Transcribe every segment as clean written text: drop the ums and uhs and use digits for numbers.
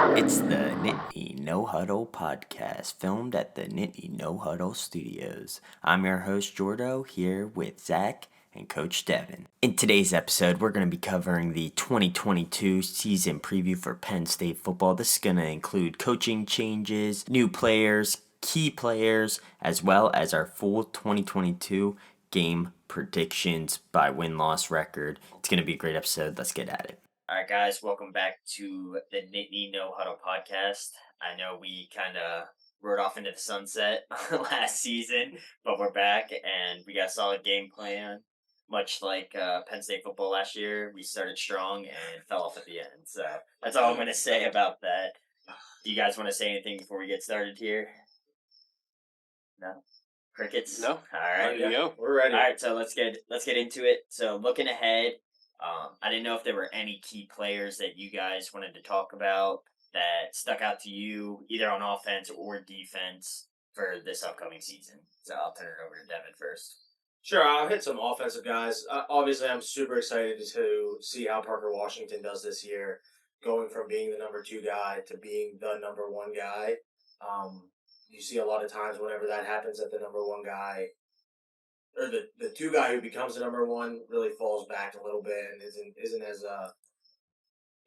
It's the Nittany No Huddle podcast, filmed at the Nittany No Huddle studios. I'm your host, Jordo, here with Zach and Coach Devin. In today's episode, we're going to be covering the 2022 season preview for Penn State football. This is going to include coaching changes, new players, key players, as well as our full 2022 game predictions by win-loss record. It's going to be a great episode. Let's get at it. All right, guys, welcome back to the Nittany No Huddle podcast. I know we kind of rode off into the sunset last season, but we're back and we got a solid game plan. Much like Penn State football last year, we started strong and fell off at the end. So that's all I'm going to say about that. Do you guys want to say anything before we get started here? No? Crickets? No. All right. Ready to go. We're ready. All right, so let's get into it. So looking ahead, I didn't know if there were any key players that you guys wanted to talk about that stuck out to you, either on offense or defense, for this upcoming season. So I'll turn it over to Devin first. Sure, I'll hit some offensive guys. Obviously, I'm super excited to see how Parker Washington does this year, going from being the number 2 guy to being the number 1 guy. You see a lot of times whenever that happens that the number 1 guy, or the 2 guy who becomes the number 1 really falls back a little bit and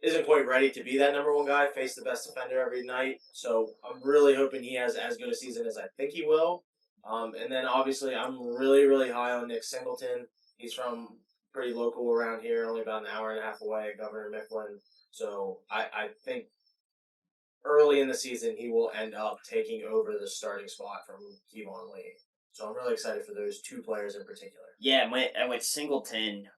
isn't quite ready to be that number 1 guy, face the best defender every night. So I'm really hoping he has as good a season as I think he will. And then obviously I'm really, really high on Nick Singleton. He's from pretty local around here, only about an hour and a half away, Governor Mifflin. So I think early in the season he will end up taking over the starting spot from Kevon Lee. So I'm really excited for those 2 players in particular. Yeah, and with Singleton,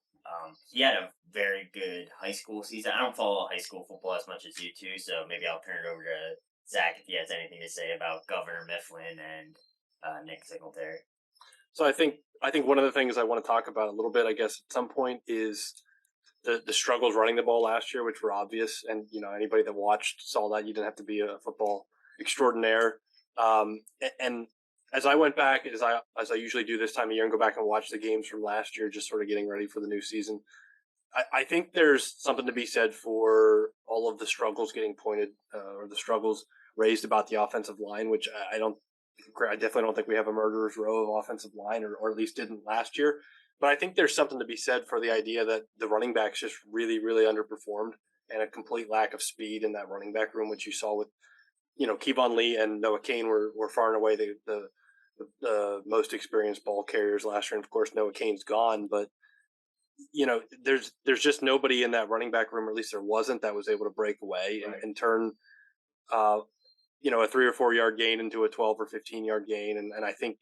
he had a very good high school season. I don't follow high school football as much as you two, so maybe I'll turn it over to Zach if he has anything to say about Governor Mifflin and Nick Singletary. So I think one of the things I want to talk about a little bit, I guess, at some point is the struggles running the ball last year, which were obvious, and anybody that watched saw that. You didn't have to be a football extraordinaire. And as I went back, as I usually do this time of year, and go back and watch the games from last year, just sort of getting ready for the new season, I think there's something to be said for all of the struggles getting pointed, or the struggles raised about the offensive line, which I definitely don't think we have a murderer's row of offensive line, or at least didn't last year. But I think there's something to be said for the idea that the running backs just really, really underperformed, and a complete lack of speed in that running back room, which you saw with, Kevon Lee and Noah Cain were far and away the most experienced ball carriers last year. And of course, Noah Cain's gone, but there's just nobody in that running back room, or at least there wasn't, that was able to break away and turn, a 3 or 4 yard gain into a 12 or 15 yard gain. And I think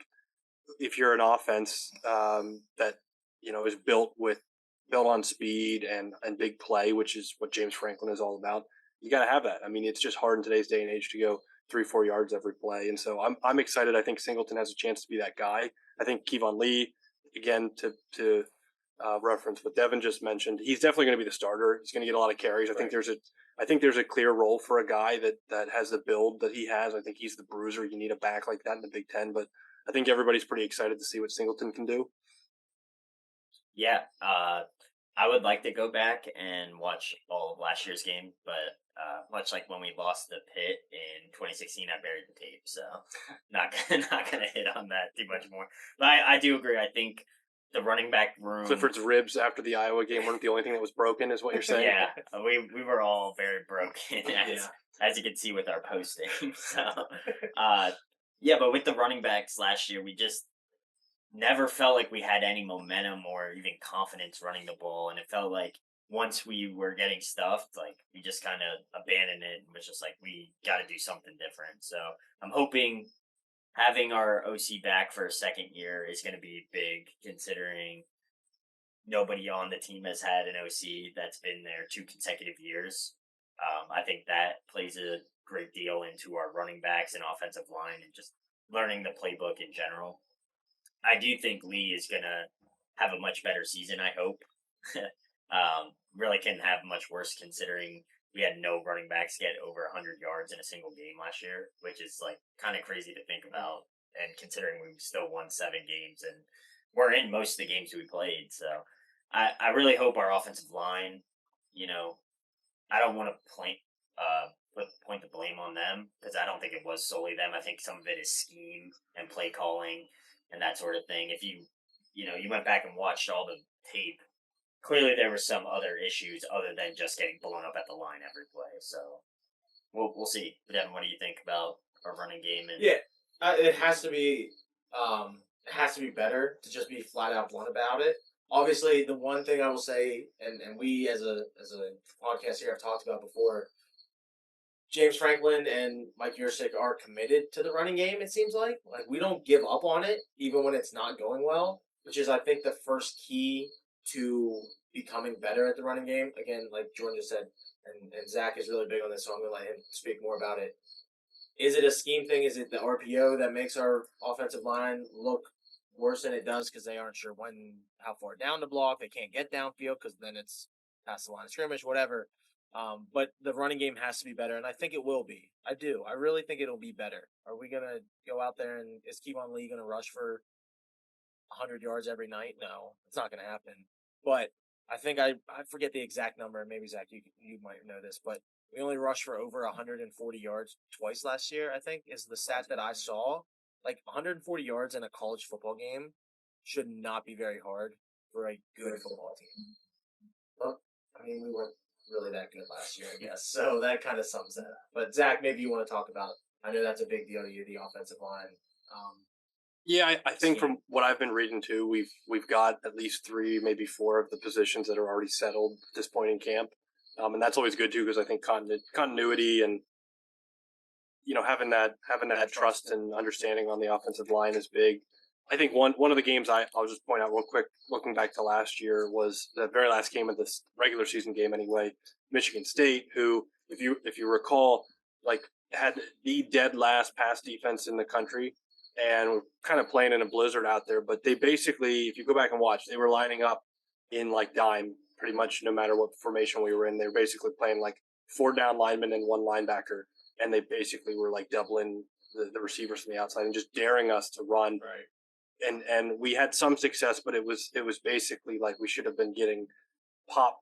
if you're an offense that is built on speed and big play, which is what James Franklin is all about, you got to have that. I mean, it's just hard in today's day and age to go 3-4 yards every play. And so I'm excited. I think Singleton has a chance to be that guy. I think Kevon Lee, again, to reference what Devin just mentioned, he's definitely going to be the starter. He's going to get a lot of carries. I think there's a clear role for a guy that has the build that he has. I think he's the bruiser. You need a back like that in the Big Ten, but I think everybody's pretty excited to see what Singleton can do. Yeah, I would like to go back and watch all of last year's game, but much like when we lost the Pit in 2016, I buried the tape, so not gonna hit on that too much more. But I do agree. I think the running back room. Clifford's ribs after the Iowa game weren't the only thing that was broken, is what you're saying? Yeah, we were all very broken, as you can see with our posting. So, yeah, but with the running backs last year, we just never felt like we had any momentum or even confidence running the ball, and it felt like once we were getting stuffed, like we just kind of abandoned it and was just like, we got to do something different. So I'm hoping having our OC back for a second year is going to be big, considering nobody on the team has had an OC that's been there 2 consecutive years. I think that plays a great deal into our running backs and offensive line and just learning the playbook in general. I do think Lee is going to have a much better season, I hope. Really couldn't have much worse, considering we had no running backs get over 100 yards in a single game last year, which is like kind of crazy to think about. And considering we still won 7 games and we're in most of the games we played. So I really hope our offensive line, I don't want to point the blame on them because I don't think it was solely them. I think some of it is scheme and play calling and that sort of thing. If you went back and watched all the tape, clearly there were some other issues other than just getting blown up at the line every play. So we'll see. But Devin, what do you think about our running game? And Yeah, it has to be. It has to be better to just be flat out blunt about it. Obviously, the one thing I will say, and we as a podcast here have talked about before, James Franklin and Mike Yurcik are committed to the running game. It seems like we don't give up on it even when it's not going well, which is I think the first key to becoming better at the running game. Again, like Jordan just said, and Zach is really big on this, so I'm going to let him speak more about it. Is it a scheme thing? Is it the RPO that makes our offensive line look worse than it does because they aren't sure how far down to block? They can't get downfield because then it's past the line of scrimmage, whatever. But the running game has to be better, and I think it will be. I do. I really think it'll be better. Are we going to go out there and is Kevon Lee going to rush for 100 yards every night? No, it's not going to happen. But I think I forget the exact number. Maybe, Zach, you might know this, but we only rushed for over 140 yards twice last year, I think, is the stat that I saw. 140 yards in a college football game should not be very hard for a good football team. Well, I mean, we weren't really that good last year, I guess. So that kind of sums that up. But, Zach, maybe you want to talk about, I know that's a big deal to you, the offensive line. Yeah, I think from what I've been reading too, we've got at least 3, maybe 4 of the positions that are already settled at this point in camp, and that's always good too because I think continuity and having that trust and understanding on the offensive line is big. I think one of the games I'll just point out real quick, looking back to last year, was the very last game of this regular season game anyway. Michigan State, who if you recall, had the dead last pass defense in the country. And we're kind of playing in a blizzard out there. But they basically, if you go back and watch, they were lining up in dime pretty much no matter what formation we were in. They were basically playing 4 down linemen and 1 linebacker. And they basically were doubling the receivers from the outside and just daring us to run. Right. And we had some success, but it was basically we should have been getting pop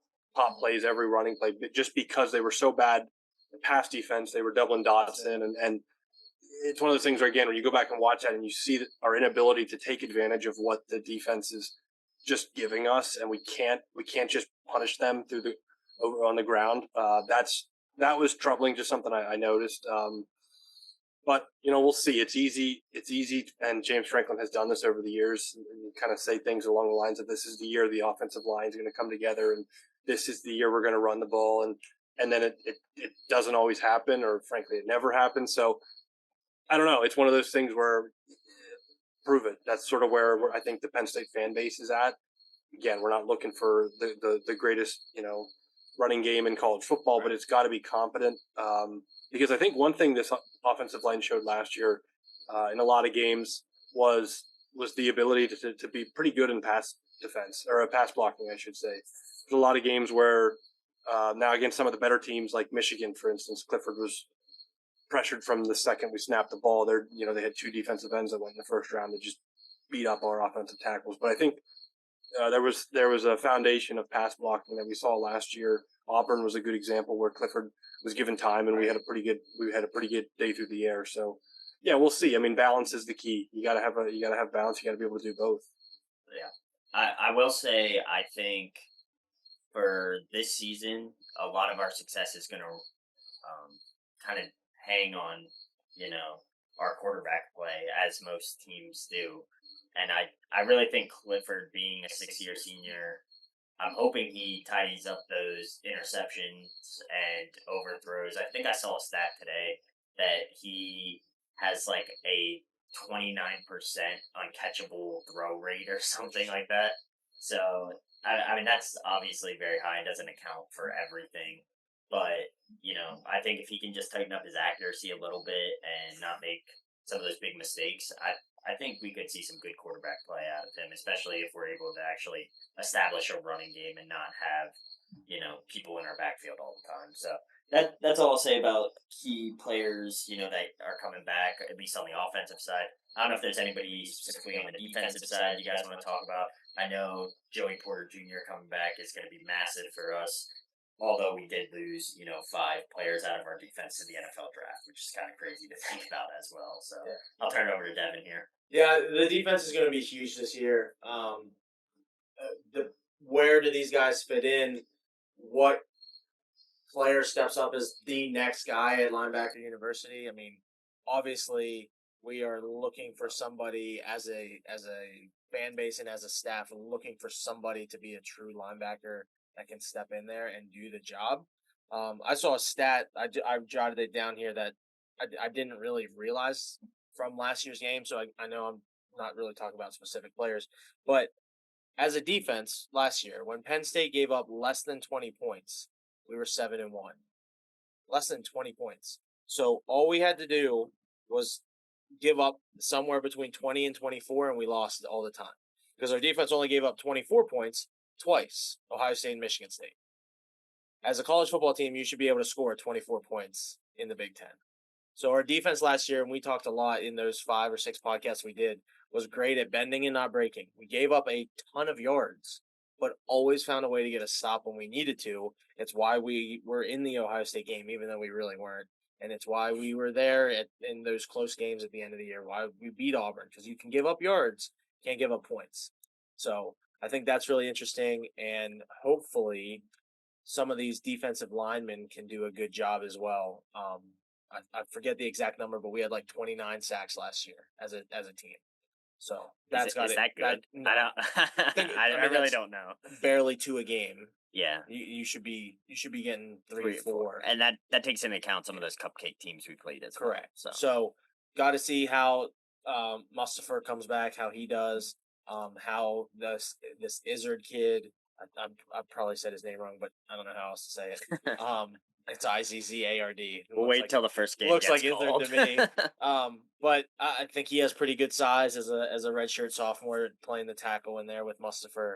plays every running play. But just because they were so bad at pass defense, they were doubling Dotson and it's one of those things where, again, when you go back and watch that and you see our inability to take advantage of what the defense is just giving us, and we can't just punish them over on the ground. That was troubling, just something I noticed. But we'll see. It's easy, and James Franklin has done this over the years. And kind of say things along the lines of, "This is the year the offensive line is going to come together, and this is the year we're going to run the ball." And then it doesn't always happen, or frankly, it never happens. So I don't know. It's one of those things where prove it. That's sort of where I think the Penn State fan base is at. Again, we're not looking for the greatest, running game in college football, but it's got to be competent. Because I think one thing this offensive line showed last year in a lot of games was the ability to be pretty good in pass defense, or pass blocking, I should say. There's a lot of games where now against some of the better teams like Michigan, for instance, Clifford was pressured from the second we snapped the ball. They had 2 defensive ends that went in the first round that just beat up our offensive tackles. But I think there was a foundation of pass blocking that we saw last year. Auburn was a good example where Clifford was given time, and we had a pretty good day through the air. So yeah, we'll see. I mean, balance is the key. You got to have balance. You got to be able to do both. Yeah, I will say I think for this season, a lot of our success is going to kind of hang on, our quarterback play, as most teams do. And I really think Clifford, being a 6-year senior, I'm hoping he tidies up those interceptions and overthrows. I think I saw a stat today that he has a 29% uncatchable throw rate or something like that. So, I mean, that's obviously very high. It doesn't account for everything. But, I think if he can just tighten up his accuracy a little bit and not make some of those big mistakes, I think we could see some good quarterback play out of him, especially if we're able to actually establish a running game and not have, people in our backfield all the time. So that's all I'll say about key players, that are coming back, at least on the offensive side. I don't know if there's anybody specifically on the defensive side you guys want to talk about. I know Joey Porter Jr. coming back is going to be massive for us. Although we did lose, 5 players out of our defense to the NFL draft, which is kind of crazy to think about as well. So I'll turn it over to Devin here. Yeah, the defense is going to be huge this year. Where do these guys fit in? What player steps up as the next guy at linebacker university? I mean, obviously, we are looking for somebody as a fan base and as a staff, looking for somebody to be a true linebacker that can step in there and do the job. I saw a stat. I jotted it down here that I didn't really realize from last year's game. So I know I'm not really talking about specific players, but as a defense last year, when Penn State gave up less than 20 points, we were 7-1. Less than 20 points. So all we had to do was give up somewhere between 20 and 24, and we lost all the time. Because our defense only gave up 24 points twice, Ohio State and Michigan State. As a college football team, you should be able to score 24 points in the Big Ten. So our defense last year, and we talked a lot in those 5 or 6 podcasts we did, was great at bending and not breaking. We gave up a ton of yards, but always found a way to get a stop when we needed to. It's why we were in the Ohio State game, even though we really weren't. And it's why we were there in those close games at the end of the year, why we beat Auburn, because you can give up yards, can't give up points. So I think that's really interesting, and hopefully some of these defensive linemen can do a good job as well. I forget the exact number, but we had like 29 sacks last year as a team. So that's got is it. That good? No, I really don't know. Barely 2 a game. Yeah, You should be getting 3 or 4, and that takes into account some of those cupcake teams we played as correct. Well, So got to see how Mustafa comes back, how he does, how this Izzard kid. I probably said his name wrong, but I don't know how else to say it. It's Izzard. We'll wait till the first game. Looks gets like called. Izzard to me. But I think he has pretty good size as a redshirt sophomore playing the tackle in there with Mustafa.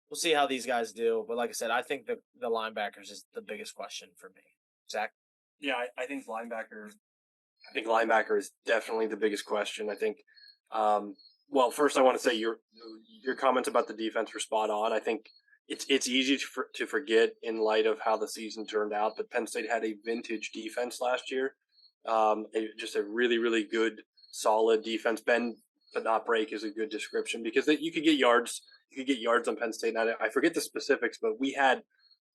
We'll see how these guys do. But like I said, I think the linebackers is the biggest question for me. Zach? Yeah, I think linebacker. I think linebacker is definitely the biggest question. I think. Well, first I want to say your comments about the defense were spot on. I think it's easy to forget in light of how the season turned out, but Penn State had a vintage defense last year. Just a really, really good, solid defense. Bend but not break is a good description because you could get yards. You could get yards on Penn State. And I forget the specifics, but we had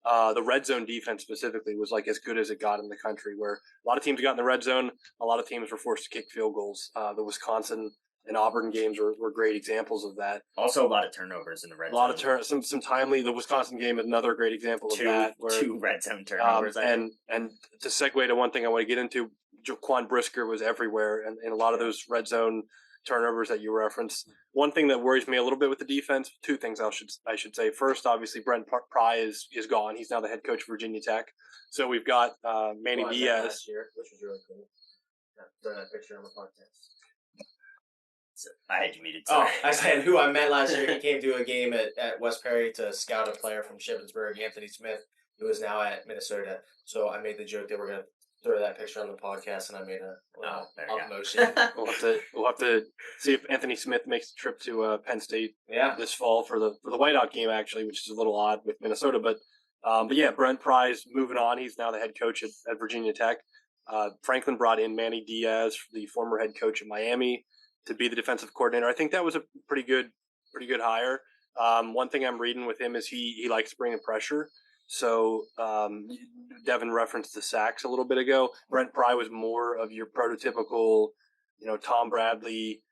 the red zone defense specifically was like as good as it got in the country, where a lot of teams got in the red zone. A lot of teams were forced to kick field goals. The Wisconsin and Auburn games were great examples of that. Also, a lot of turnovers in the red zone. A lot of some timely. The Wisconsin game is another great example of that. Where, 2 red zone turnovers. And to segue to one thing I want to get into, Jaquan Brisker was everywhere, and a lot of those red zone turnovers that you referenced. One thing that worries me a little bit with the defense, 2 things I should say. First, obviously, Brent Pry is gone. He's now the head coach of Virginia Tech. So we've got Manny Diaz. Last year, which was really cool. Throw that picture on the podcast. I had you muted. Oh, I said who I met last year. He came to a game at West Perry to scout a player from Shippensburg, Anthony Smith, who is now at Minnesota. So I made the joke that we're going to throw that picture on the podcast, and I made a up motion. We'll have to see if Anthony Smith makes the trip to Penn State this fall for the Whiteout game, actually, which is a little odd with Minnesota. But yeah, Brent Pry's moving on. He's now the head coach at Virginia Tech. Franklin brought in Manny Diaz, the former head coach at Miami, to be the defensive coordinator. I think that was a pretty good hire. One thing I'm reading with him is he likes bringing pressure. So Devin referenced the sacks a little bit ago. Brent Pry was more of your prototypical, Tom Bradley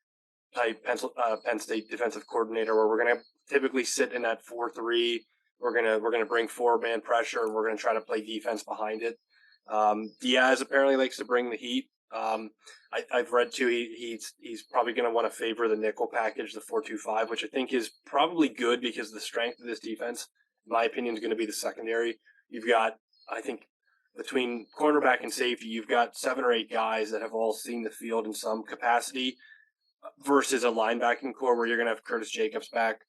type Penn State defensive coordinator, where we're going to typically sit in that 4-3. We're gonna bring 4-man pressure, and we're gonna try to play defense behind it. Diaz apparently likes to bring the heat. I've read too. He's probably going to want to favor the nickel package, the 4-2-5, which I think is probably good because the strength of this defense, in my opinion, is going to be the secondary. You've got, I think, between cornerback and safety, you've got 7 or 8 guys that have all seen the field in some capacity, versus a linebacking core where you're going to have Curtis Jacobs back,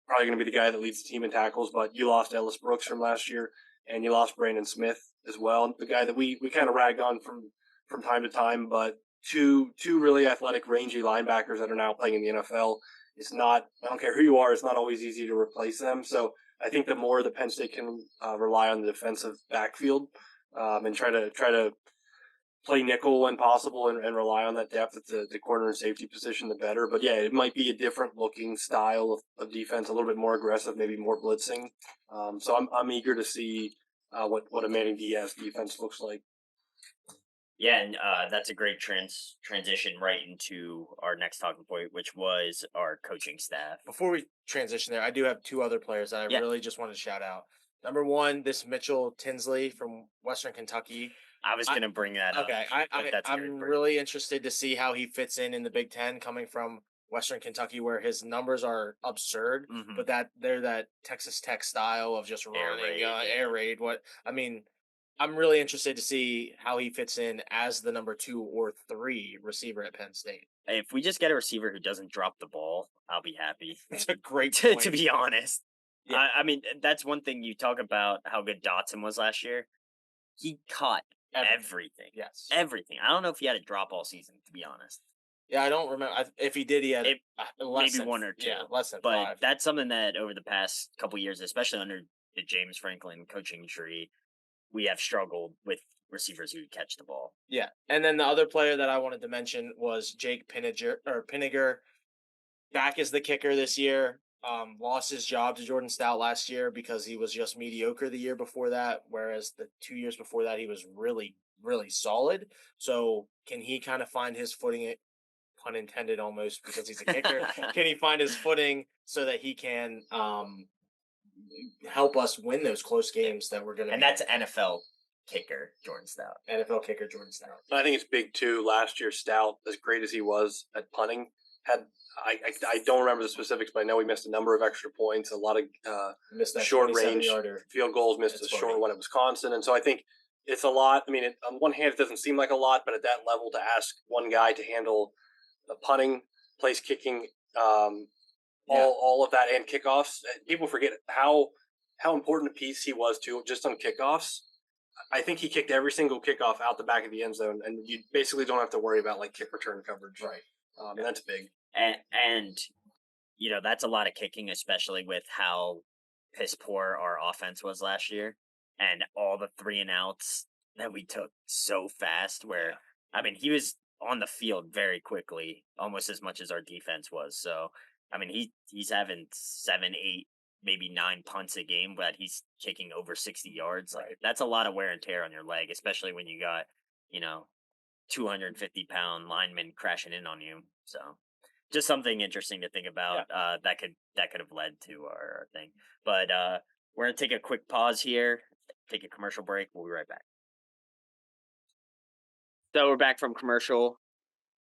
probably going to be the guy that leads the team in tackles. But you lost Ellis Brooks from last year, and you lost Brandon Smith as well, the guy that we kind of ragged on from time to time, but two really athletic, rangy linebackers that are now playing in the NFL. It's not, I don't care who you are, it's not always easy to replace them. So I think the more the Penn State can rely on the defensive backfield and try to play nickel when possible and rely on that depth at the corner and safety position, the better. But yeah, it might be a different looking style of defense, a little bit more aggressive, maybe more blitzing. So I'm eager to see what a Manning Diaz defense looks like. Yeah, and that's a great transition right into our next talking point, which was our coaching staff. Before we transition there, I do have two other players that I really just want to shout out. Number one, this Mitchell Tinsley from Western Kentucky. I was going to bring that up. Okay, I'm really interested to see how he fits in the Big Ten, coming from Western Kentucky, where his numbers are absurd, but they're that Texas Tech style of just running air raid. I'm really interested to see how he fits in as the number 2 or 3 receiver at Penn State. If we just get a receiver who doesn't drop the ball, I'll be happy. It's a great to be honest. Yeah. I mean, that's one thing. You talk about how good Dotson was last year. He caught everything. Yes. Everything. I don't know if he had a drop all season, to be honest. Yeah, I don't remember. If he did, he had maybe 1 or 2. Yeah, less than but 5. That's something that over the past couple years, especially under the James Franklin coaching tree, we have struggled with receivers who catch the ball. Yeah, and then the other player that I wanted to mention was Jake Pinniger. Back as the kicker this year. Lost his job to Jordan Stout last year because he was just mediocre the year before that, whereas the 2 years before that he was really, really solid. So can he kind of find his footing, pun intended almost, because he's a kicker? Can he find his footing so that he can help us win those close games that we're going to? And that's NFL kicker Jordan Stout. NFL kicker Jordan Stout. I think it's big too. Last year, Stout, as great as he was at punting, had I don't remember the specifics, but I know he missed a number of extra points, a lot of short range field goals, missed a short one at Wisconsin, and so I think it's a lot. I mean, on one hand, it doesn't seem like a lot, but at that level, to ask one guy to handle the punting, place kicking, all of that, and kickoffs, people forget how important a piece he was to just on kickoffs. I think he kicked every single kickoff out the back of the end zone, and you basically don't have to worry about like kick return coverage. Right. And that's big. And you know, that's a lot of kicking, especially with how piss poor our offense was last year and all the 3 and outs that we took so fast. Where I mean, he was on the field very quickly, almost as much as our defense was. So I mean, he's having 7, 8, maybe 9 punts a game, but he's kicking over 60 yards. Like that's a lot of wear and tear on your leg, especially when you got 250-pound linemen crashing in on you. So just something interesting to think about. That could have led to our thing. But we're gonna take a quick pause here, take a commercial break. We'll be right back. So we're back from commercial.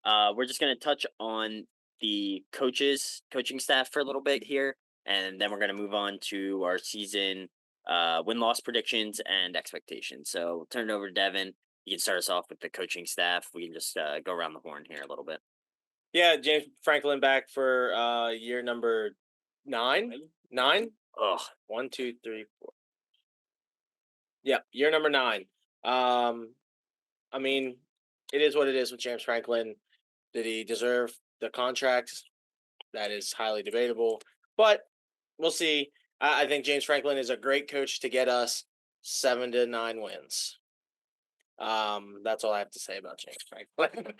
We're just gonna touch on the coaching staff for a little bit here, and then we're gonna move on to our season win-loss predictions and expectations. So we'll turn it over to Devin. You can start us off with the coaching staff. We can just go around the horn here a little bit. Yeah, James Franklin back for year number 9. 9? Ugh. 1, 2, 3, 4. Yep, year number 9. I mean, it is what it is with James Franklin. Did he deserve the contract? That is highly debatable, but we'll see. I think James Franklin is a great coach to get us 7 to 9 wins. That's all I have to say about James Franklin.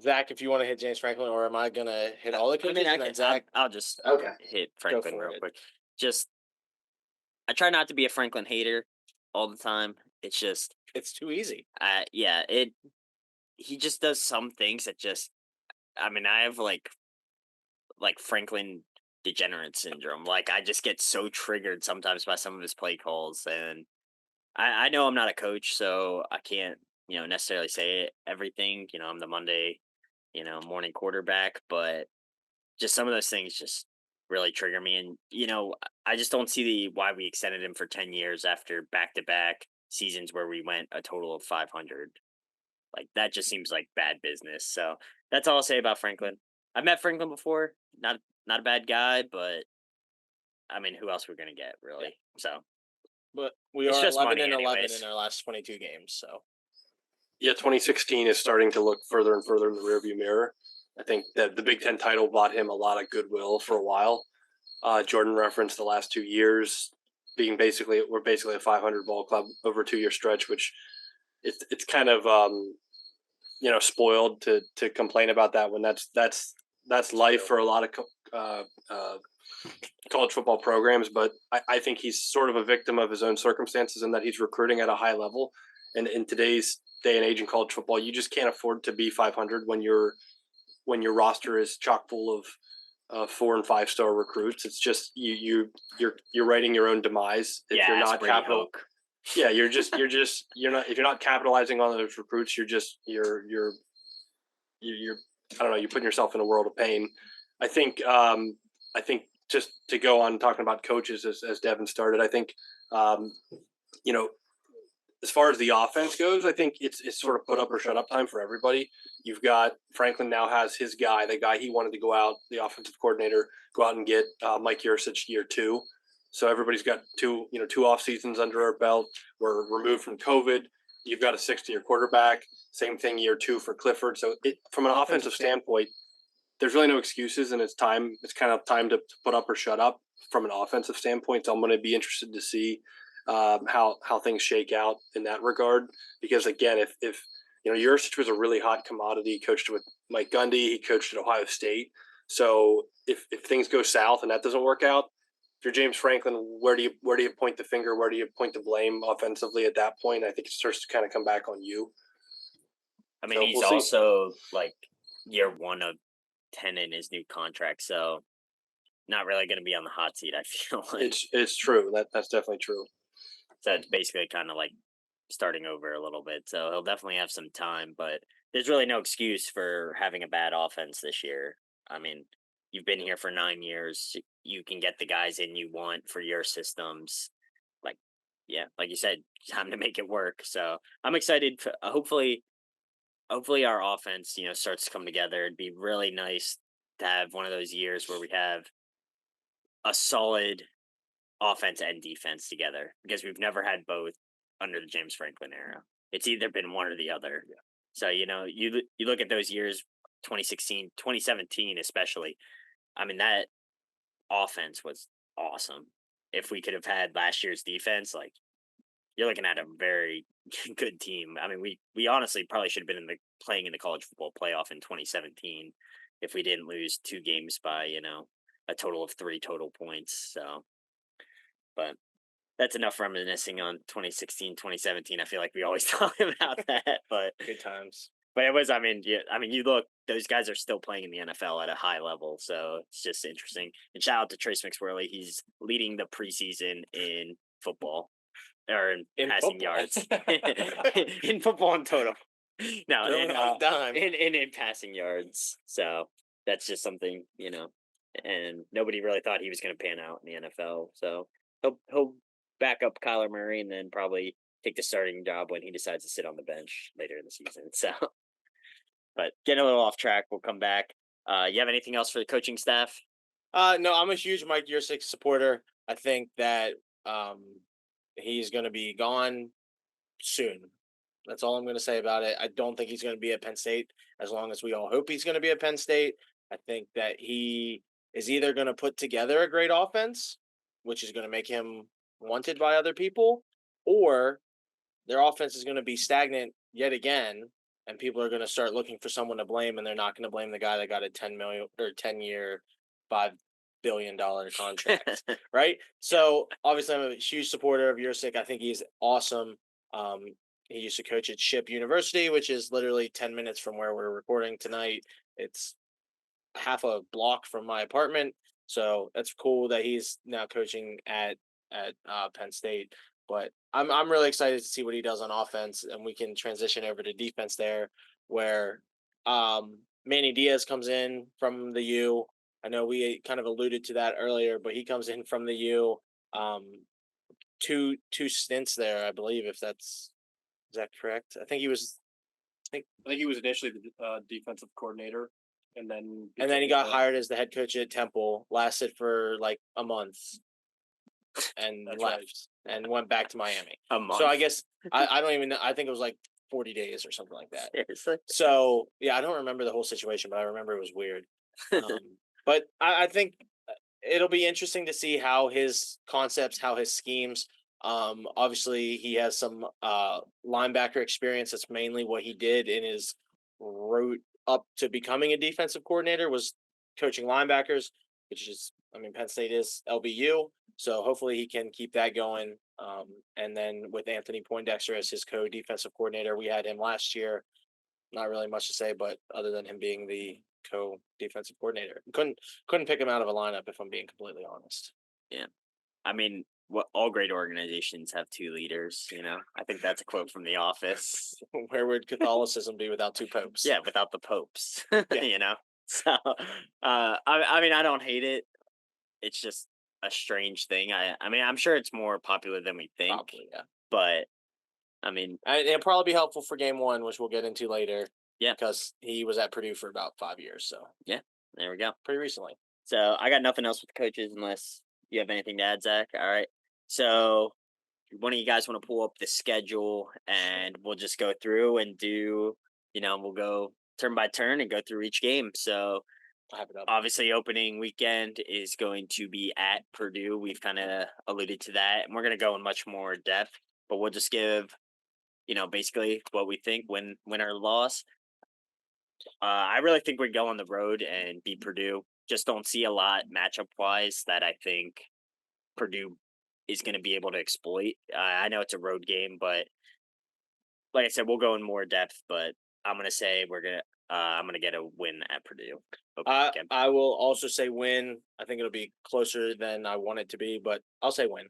Zach, if you want to hit James Franklin, or am I gonna hit all the coaches? I'll just hit Franklin real quick. Just, I try not to be a Franklin hater all the time. It's just it's too easy. He just does some things that just, I mean, I have like Franklin degenerate syndrome. Like I just get so triggered sometimes by some of his play calls, and I know I'm not a coach, so I can't, necessarily say everything. I'm the Monday, morning quarterback, but just some of those things just really trigger me. And, I just don't see why we extended him for 10 years after back-to-back seasons where we went a total of 500. Like, that just seems like bad business. So that's all I'll say about Franklin. I've met Franklin before. Not a bad guy, but, I mean, who else we're going to get, really? Yeah. So. But we are 11 and 11 in our last 22 games, so. Yeah, 2016 is starting to look further and further in the rearview mirror. I think that the Big Ten title bought him a lot of goodwill for a while. Jordan referenced the last 2 years being we're basically a 500 ball club over a 2-year stretch, which it's kind of spoiled to complain about that when that's life for a lot of college football programs. But I think he's sort of a victim of his own circumstances in that he's recruiting at a high level. And in today's day and age in college football, you just can't afford to be 500 when your roster is chock full of 4 and 5 star recruits. It's just you're writing your own demise if you're not capital. Yeah, you're not if you're not capitalizing on those recruits, you're I don't know, you're putting yourself in a world of pain. I think just to go on talking about coaches as Devin started, I think as far as the offense goes, I think it's sort of put up or shut up time for everybody. You've got Franklin now has his guy, the guy he wanted to go out, the offensive coordinator, go out and get Mike Yursich year 2. So everybody's got two off seasons under our belt. We're removed from COVID. You've got a 6-year quarterback. Same thing year 2 for Clifford. So from an offensive standpoint, there's really no excuses, and it's time. It's kind of time to put up or shut up from an offensive standpoint. So I'm going to be interested to see how things shake out in that regard. Because again, if Yursich was a really hot commodity, he coached with Mike Gundy, he coached at Ohio State. So if things go south and that doesn't work out, if you're James Franklin, where do you point the finger? Where do you point the blame offensively at that point? I think it starts to kind of come back on you. I mean, he's also like year 1 of 10 in his new contract, so not really going to be on the hot seat, I feel like. It's true. That's definitely true. So it's basically kind of like starting over a little bit. So he'll definitely have some time, but there's really no excuse for having a bad offense this year. I mean, you've been here for 9 years. You can get the guys in you want for your systems. Like you said, time to make it work. So I'm excited. Hopefully our offense, starts to come together. It'd be really nice to have one of those years where we have a solid offense and defense together, because we've never had both under the James Franklin era. It's either been one or the other. Yeah. So, you look at those years, 2016, 2017 especially. I mean, that offense was awesome. If we could have had last year's defense, like, you're looking at a very good team. I mean, we honestly probably should have been playing in the college football playoff in 2017 if we didn't lose 2 games by, a total of 3 total points. So, but that's enough reminiscing on 2016, 2017. I feel like we always talk about that, but good times. But it was, you look, those guys are still playing in the NFL at a high level. So it's just interesting. And shout out to Trace McSwirly. He's leading the preseason in football, or in passing yards. In football in total. No, in passing yards. So that's just something, and nobody really thought he was going to pan out in the NFL. So he'll back up Kyler Murray and then probably take the starting job when he decides to sit on the bench later in the season. So, but getting a little off track, we'll come back. You have anything else for the coaching staff? No, I'm a huge Mike Yursich supporter. I think that he's going to be gone soon. That's all I'm going to say about it. I don't think he's going to be at Penn State, as long as we all hope he's going to be at Penn State. I think that he is either going to put together a great offense, which is going to make him wanted by other people, or their offense is going to be stagnant yet again, and people are going to start looking for someone to blame, and they're not going to blame the guy that got a 10-year, $5 billion contract, right? So obviously, I'm a huge supporter of Yursich. I think he's awesome. He used to coach at Ship University, which is literally 10 minutes from where we're recording tonight. It's half a block from my apartment, so that's cool that he's now coaching at Penn State. But I'm really excited to see what he does on offense, and we can transition over to defense there, where Manny Diaz comes in from the U. I know we kind of alluded to that earlier, but he comes in from the U. Two stints there, I believe. Is that correct? I think he was initially the defensive coordinator, and then he got hired as the head coach at Temple. Lasted for like a month, and left and went back to Miami. A month. So I guess I don't even know. I think it was like 40 days or something like that. Seriously? So yeah, I don't remember the whole situation, but I remember it was weird. But I think it'll be interesting to see how his concepts, how his schemes. Obviously, he has some linebacker experience. That's mainly what he did in his route up to becoming a defensive coordinator, was coaching linebackers, which is, I mean, Penn State is LBU, so hopefully he can keep that going. And then with Anthony Poindexter as his co-defensive coordinator, we had him last year. Not really much to say, but other than him being the co-defensive coordinator, couldn't pick him out of a lineup, if I'm being completely honest. Yeah. I mean, what all great organizations have two leaders, you know. I think that's a quote from The Office. Where would Catholicism be without two popes? Yeah, without the popes. Yeah. You know. So, I mean, I don't hate it. It's just a strange thing. I mean, I'm sure it's more popular than we think. Probably, yeah. But I mean, it'll probably be helpful for game one, which we'll get into later. Yeah, because he was at Purdue for about 5 years. So yeah, there we go. Pretty recently. So I got nothing else with coaches unless you have anything to add, Zach. All right. So one of you guys want to pull up the schedule and we'll just go through and do, you know, we'll go turn by turn and go through each game. So I have it up. Obviously, opening weekend is going to be at Purdue. We've kind of alluded to that, and we're going to go in much more depth, but we'll just give, you know, basically what we think, win or loss. I really think we go on the road and beat Purdue. Just don't see a lot matchup wise that I think Purdue is going to be able to exploit. I know it's a road game, but like I said, we'll go in more depth. But I'm gonna say I'm gonna get a win at Purdue. I will also say win. I think it'll be closer than I want it to be, but I'll say win.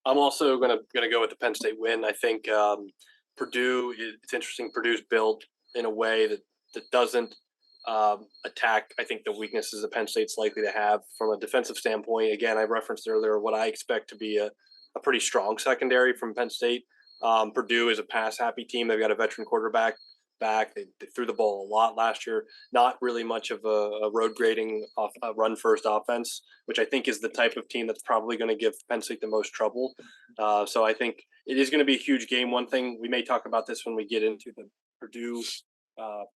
I'm also gonna go with the Penn State win. I think Purdue. It's interesting. Purdue's built in a way that doesn't attack, I think, the weaknesses that Penn State's likely to have from a defensive standpoint. Again, I referenced earlier what I expect to be a pretty strong secondary from Penn State. Purdue is a pass-happy team. They've got a veteran quarterback back. They threw the ball a lot last year. Not really much of a road grading run-first offense, which I think is the type of team that's probably going to give Penn State the most trouble. So I think it is going to be a huge game. One thing, we may talk about this when we get into the Purdue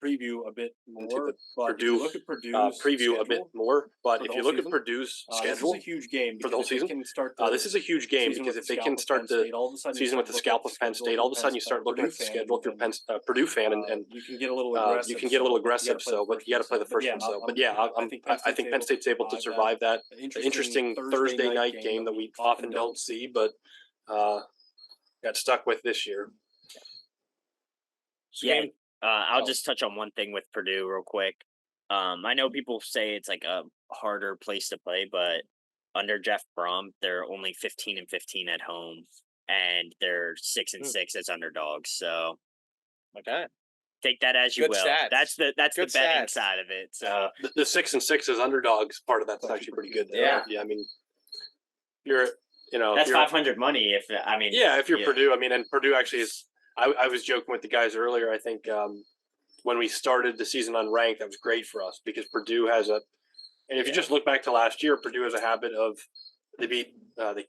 preview a bit more. Purdue look at Purdue's preview a bit more. But if you look season, at Purdue's schedule, this is a huge game for the whole season. This is a huge game because if they can start the season with the scalp of Penn State, all of a sudden you start looking at the schedule through Purdue fan, and you can get a little aggressive. But you got to play the first one. So, but yeah, I think Penn State's able to survive that interesting Thursday night game that we often don't see, but got stuck with this year. Yeah. I'll just touch on one thing with Purdue real quick. I know people say it's like a harder place to play, but under Jeff Brom, they're only 15-15 at home, and they're 6-6 as underdogs. So, okay, take that as you will. Stats. That's the Good betting stats. side of it. So the 6-6 as underdogs part of that's actually pretty good. Yeah. I mean, you're that's 500 money. If you're Purdue, I mean, and Purdue actually is. I was joking with the guys earlier. I think when we started the season unranked, that was great for us because Purdue has and if you just look back to last year, Purdue has a habit of they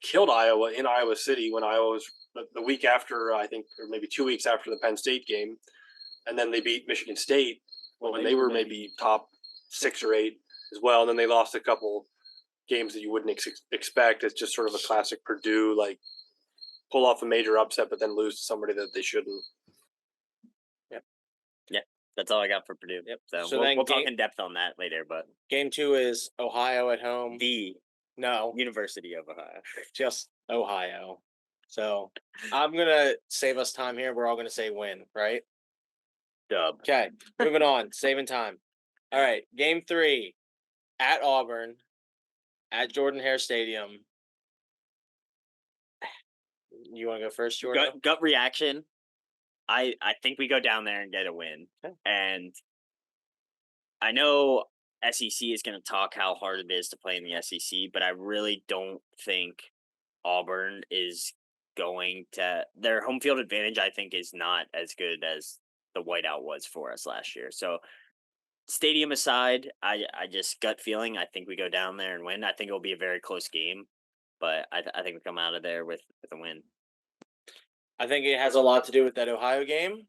killed Iowa in Iowa City when Iowa was the week after, I think, or maybe 2 weeks after the Penn State game, and then they beat Michigan State when they were maybe top 6 or 8 as well, and then they lost a couple games that you wouldn't expect. It's just sort of a classic Purdue pull off a major upset, but then lose to somebody that they shouldn't. Yep. Yeah, that's all I got for Purdue. Yep. So we'll talk in depth on that later. But game 2 is Ohio at home. University of Ohio. Just Ohio. So I'm gonna save us time here. We're all gonna say win, right? Dub. Okay, moving on. Saving time. All right, game 3 at Auburn, at Jordan-Hare Stadium. You want to go first, Jordan? Gut reaction. I think we go down there and get a win. Okay. And I know SEC is going to talk how hard it is to play in the SEC, but I really don't think Auburn is going to. Their home field advantage, I think, is not as good as the whiteout was for us last year. So, stadium aside, I just gut feeling. I think we go down there and win. I think it'll be a very close game, but I think we come out of there with a win. I think it has a lot to do with that Ohio game.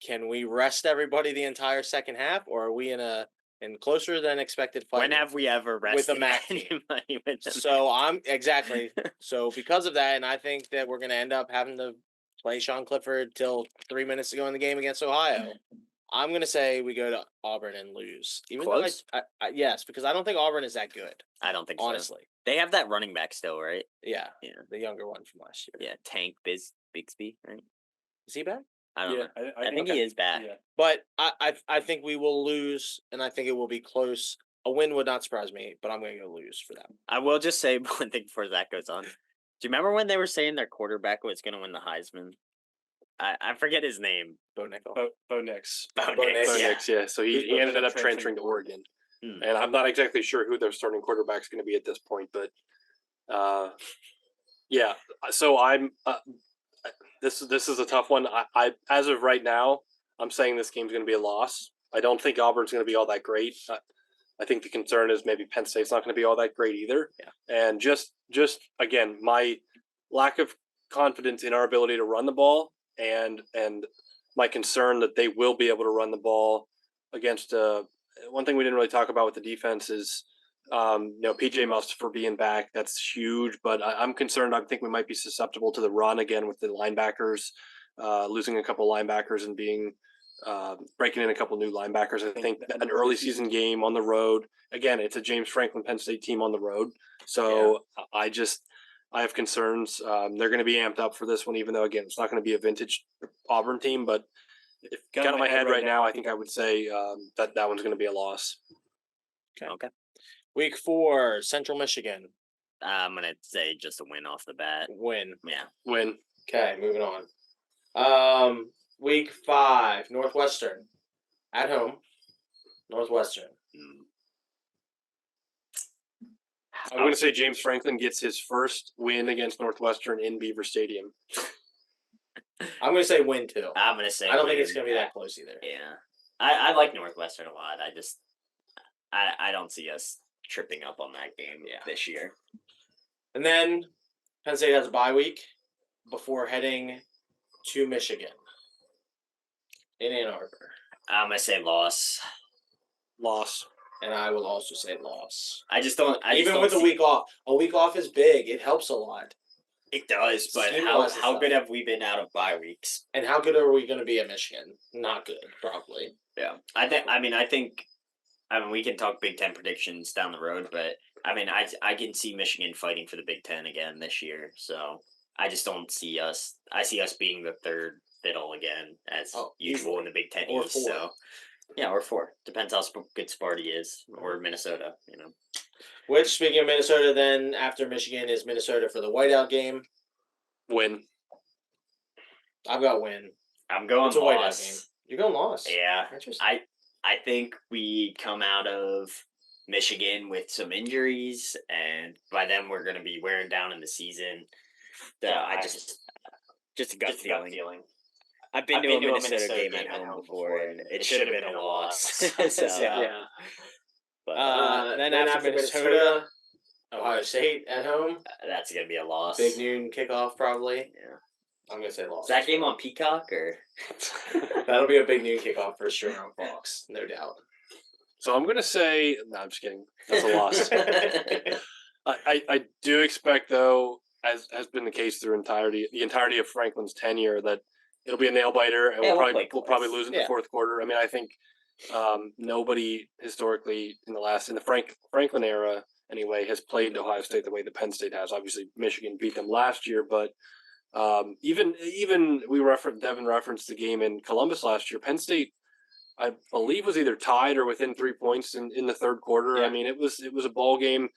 Can we rest everybody the entire second half, or are we in a in closer than expected fight. When have we ever with a rested MAC team. anybody with them? So I'm exactly. So because of that, and I think that we're going to end up having to play Sean Clifford till 3 minutes to go in the game against Ohio. I'm going to say we go to Auburn and lose. Even Close? though yes, because I don't think Auburn is that good. I don't think Honestly. so. They have that running back still, right? Yeah. Yeah. The younger one from last year. Yeah, Tank Bixby, right? Is he back? I don't Yeah, know. I I think he is back. Yeah. But I think we will lose, and I think it will be close. A win would not surprise me, but I'm going to go lose for that. I will just say one thing before that goes on. Do you remember when they were saying their quarterback was going to win the Heisman? I forget his name. Bo Nickel. Bo Nix. Bo Bo Nix, yeah. Nix, yeah. So he ended up transferring to Oregon. And I'm not exactly sure who their starting quarterback's going to be at this point, but yeah. So I'm this is a tough one. I as of right now, I'm saying this game's going to be a loss. I don't think Auburn's going to be all that great. I think the concern is maybe Penn State's not going to be all that great either. Yeah. And just again, my lack of confidence in our ability to run the ball and my concern that they will be able to run the ball against one thing we didn't really talk about with the defense is PJ Musk for being back. That's huge, but I'm concerned. I think we might be susceptible to the run again with the linebackers, losing a couple linebackers and being breaking in a couple new linebackers. I think an early season game on the road. Again, it's a James Franklin Penn State team on the road. So I have concerns. They're going to be amped up for this one, even though, again, it's not going to be a vintage Auburn team. But if got in my head right now, I think I would say that one's going to be a loss. Okay. Week 4, Central Michigan. I'm going to say just a win off the bat. Win. Yeah. Win. Okay, moving on. Week 5, Northwestern. At home. Northwestern. I'm going to say James Franklin gets his first win against Northwestern in Beaver Stadium. I'm going to say win too. I'm going to say I don't think win. it's going to be that close either. Yeah. I like Northwestern a lot. I don't see us tripping up on that game this year. And then Penn State has a bye week before heading to Michigan in Ann Arbor. I'm going to say loss. Loss. And I will also say loss. I just don't. Even with a week off. A week off is big. It helps a lot. It does, but how good have we been out of bye weeks? And how good are we going to be at Michigan? Not good, probably. Yeah. I think we can talk Big Ten predictions down the road, but I can see Michigan fighting for the Big Ten again this year. So I just don't see us. I see us being the third fiddle again, as usual in the Big Ten or East. 4. So yeah, or 4. Depends how good Sparty is, or Minnesota. Which, speaking of Minnesota, then after Michigan is Minnesota for the whiteout game. Win. I've got win. I'm going it's a loss. Whiteout game. You're going loss. Yeah. Interesting. I think we come out of Michigan with some injuries, and by then we're going to be wearing down in the season. Just a gut feeling. I've been to a Minnesota game at home before, and it should have been a loss. Yeah. But then after Minnesota, Ohio State at home. That's going to be a loss. Big noon kickoff, probably. Yeah. I'm going to say loss. Is that game on Peacock, or? That'll be a big noon kickoff for sure on Fox, no doubt. So I'm going to say, no, I'm just kidding. That's a loss. I do expect, though, as has been the case through the entirety of Franklin's tenure, that it'll be a nail biter, and we'll probably lose in the fourth quarter. I think nobody historically in the Franklin era anyway has played Ohio State the way that Penn State has. Obviously, Michigan beat them last year, but even Devin referenced the game in Columbus last year. Penn State, I believe, was either tied or within 3 points in the third quarter. Yeah. It was a ball game.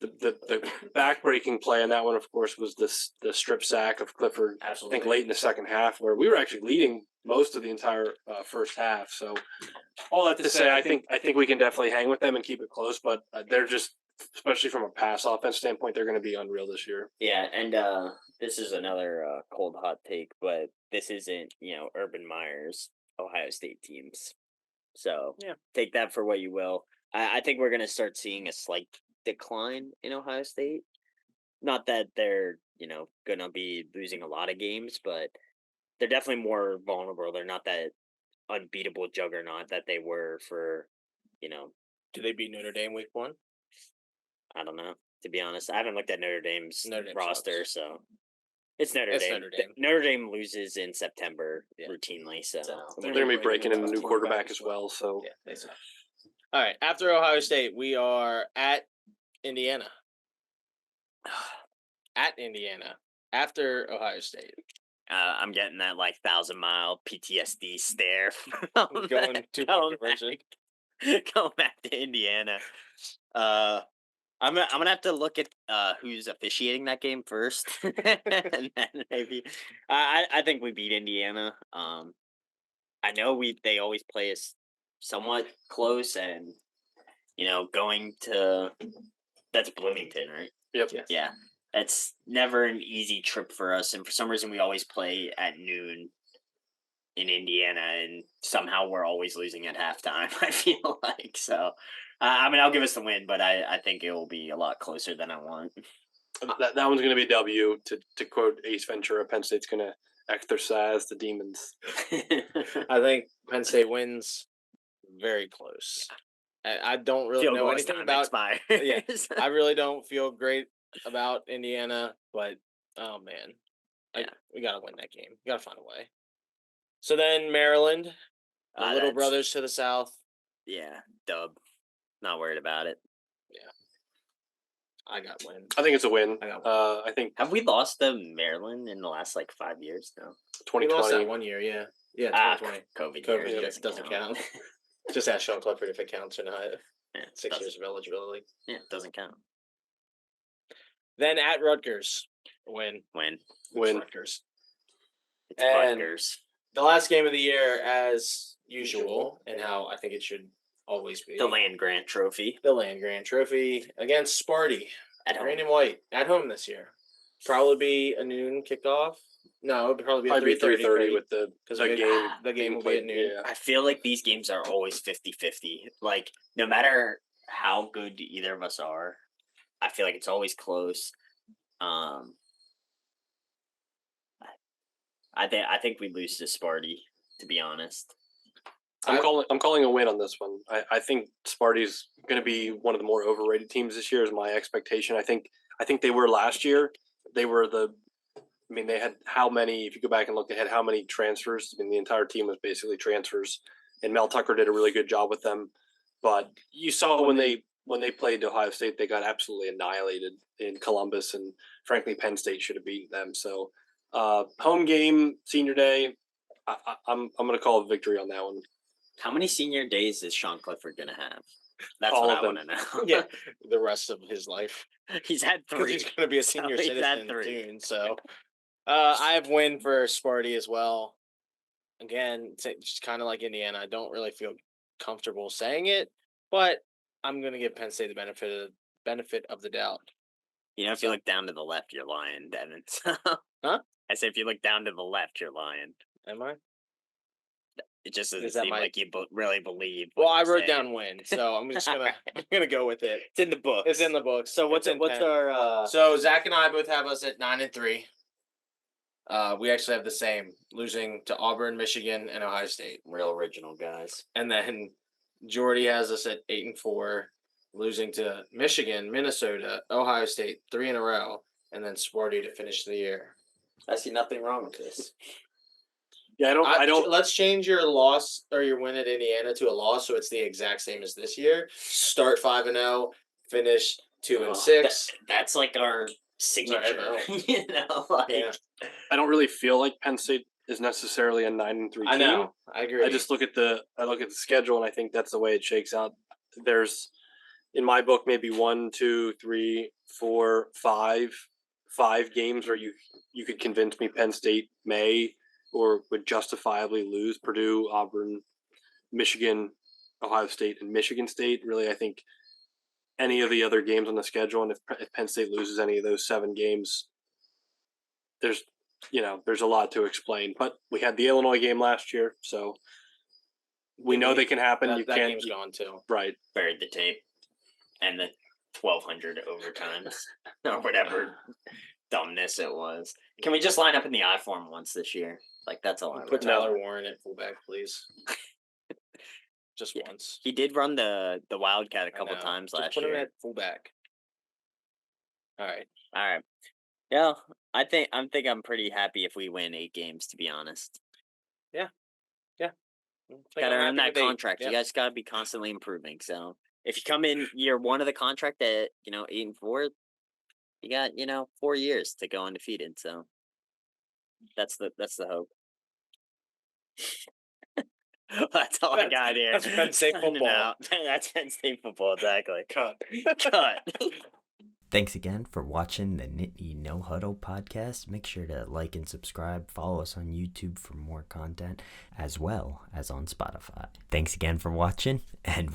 The backbreaking play on that one, of course, was the strip sack of Clifford. Absolutely. I think late in the second half, where we were actually leading most of the entire first half. So all that to say, I think we can definitely hang with them and keep it close. But they're just, especially from a pass offense standpoint, they're going to be unreal this year. Yeah, and this is another cold hot take, but this isn't Urban Meyer's Ohio State teams. So take that for what you will. I think we're going to start seeing a slight decline in Ohio State. Not that they're going to be losing a lot of games, but they're definitely more vulnerable. They're not that unbeatable juggernaut that they were for Do they beat Notre Dame week 1? I don't know. To be honest, I haven't looked at Notre Dame's Notre Dame roster, sucks. so it's Notre It's Dame. Notre Dame. Notre Dame loses in September Yeah. routinely, so They're going to be breaking in a new quarterback as well. So Yeah, they suck. All right. After Ohio State, we are at Indiana. At Indiana. After Ohio State. I'm getting that 1,000-mile PTSD stare. From Going to going conversion. going back to Indiana. I'm gonna have to look at who's officiating that game first, and then maybe I think we beat Indiana. I know they always play us somewhat close, and going to that's Bloomington, right? Yep. Yes. Yeah, it's never an easy trip for us, and for some reason we always play at noon in Indiana, and somehow we're always losing at halftime. I feel like so. I'll give us the win, but I think it will be a lot closer than I want. That one's going to be a W. To quote Ace Ventura, Penn State's going to exercise the demons. I think Penn State wins very close. I don't really know anything about Yeah, I really don't feel great about Indiana, but oh man, we gotta win that game. We gotta find a way. So then Maryland, the little brothers to the south. Yeah, dub. Not worried about it. I got win. I think it's a win. I I think Have we lost to Maryland in the last 5 years? No. We lost 2020. that 1 year, yeah. Yeah, 2020. COVID. COVID year, year doesn't count. Just ask Sean Clifford if it counts or not. Yeah, 6 years of eligibility. Yeah, it doesn't count. Then at Rutgers, win. Win. Rutgers. It's And- Rutgers. The last game of the year, as usual, and how I think it should always be. The Land Grant Trophy The Land Grant Trophy against Sparty. at home. Green and white at home this year. Probably be a noon kickoff. No, it'd probably be a Probably 3:30 with the the game. The game will be played, at noon. Yeah. I feel like these games are always 50-50. No matter how good either of us are, I feel like it's always close. I think we lose to Sparty, to be honest. I'm calling a win on this one. I think Sparty's going to be one of the more overrated teams this year. Is my expectation. I think they were last year. They were they had how many? If you go back and look, they had how many transfers? The entire team was basically transfers, and Mel Tucker did a really good job with them. But you saw when they played Ohio State, they got absolutely annihilated in Columbus, and frankly, Penn State should have beaten them. So, home game, senior day. I'm going to call a victory on that one. How many senior days is Sean Clifford going to have? That's All what of I them. want to know. Yeah, the rest of his life. He's had Because 3. he's going to be a senior he's had citizen 3. soon. So, I have win for Sparty as well. Again, it's just kind of like Indiana. I don't really feel comfortable saying it, but I'm going to give Penn State the benefit of the doubt. If you look down to the left, you're lying, Devin. Huh? I say if you look down to the left, you're lying. Am I? It just doesn't Is that seem my- like you really believe. Well, what I you're wrote saying. down win, so I'm just gonna go with it. It's in the book. It's in the book. So what's It's in Penn. our? So Zach and I both have us at 9-3. We actually have the same, losing to Auburn, Michigan, and Ohio State. Real original guys. And then Jordy has us at 8-4, losing to Michigan, Minnesota, Ohio State 3 in a row, and then Sparty to finish the year. I see nothing wrong with this. Yeah, I don't. Let's change your loss or your win at Indiana to a loss, so it's the exact same as this year. Start 5-0, finish 2-6. That's like our signature. Yeah. I don't really feel like Penn State is necessarily a 9-3 team. I know. I agree. I just look at the schedule, and I think that's the way it shakes out. There's, in my book, maybe 1, 2, 3, 4, 5 games where you could convince me Penn State may or would justifiably lose: Purdue, Auburn, Michigan, Ohio State, and Michigan State. Really, I think any of the other games on the schedule, and if Penn State loses any of those 7 games, there's a lot to explain. But we had the Illinois game last year, so we know they can happen. that game's gone too. Right. Buried the tape and the 1,200 overtimes or whatever dumbness it was. Can we just line up in the I form once this year? That's all I Put really want. Tyler Warren at fullback, please. just Yeah. once. He did run the Wildcat a I couple know. times Just last put him year. at fullback. All right. All right. Yeah, I'm pretty happy if we win 8 games, to be honest. Gotta earn that contract. You guys gotta be constantly improving. So if you come in year 1 of the contract at 8-4, you got 4 years to go undefeated. So that's the hope. That's all I got here. That's Penn State Signing football. out. That's Penn State football, exactly. Cut. Thanks again for watching the Nittany No Huddle podcast. Make sure to like and subscribe. Follow us on YouTube for more content, as well as on Spotify. Thanks again for watching, and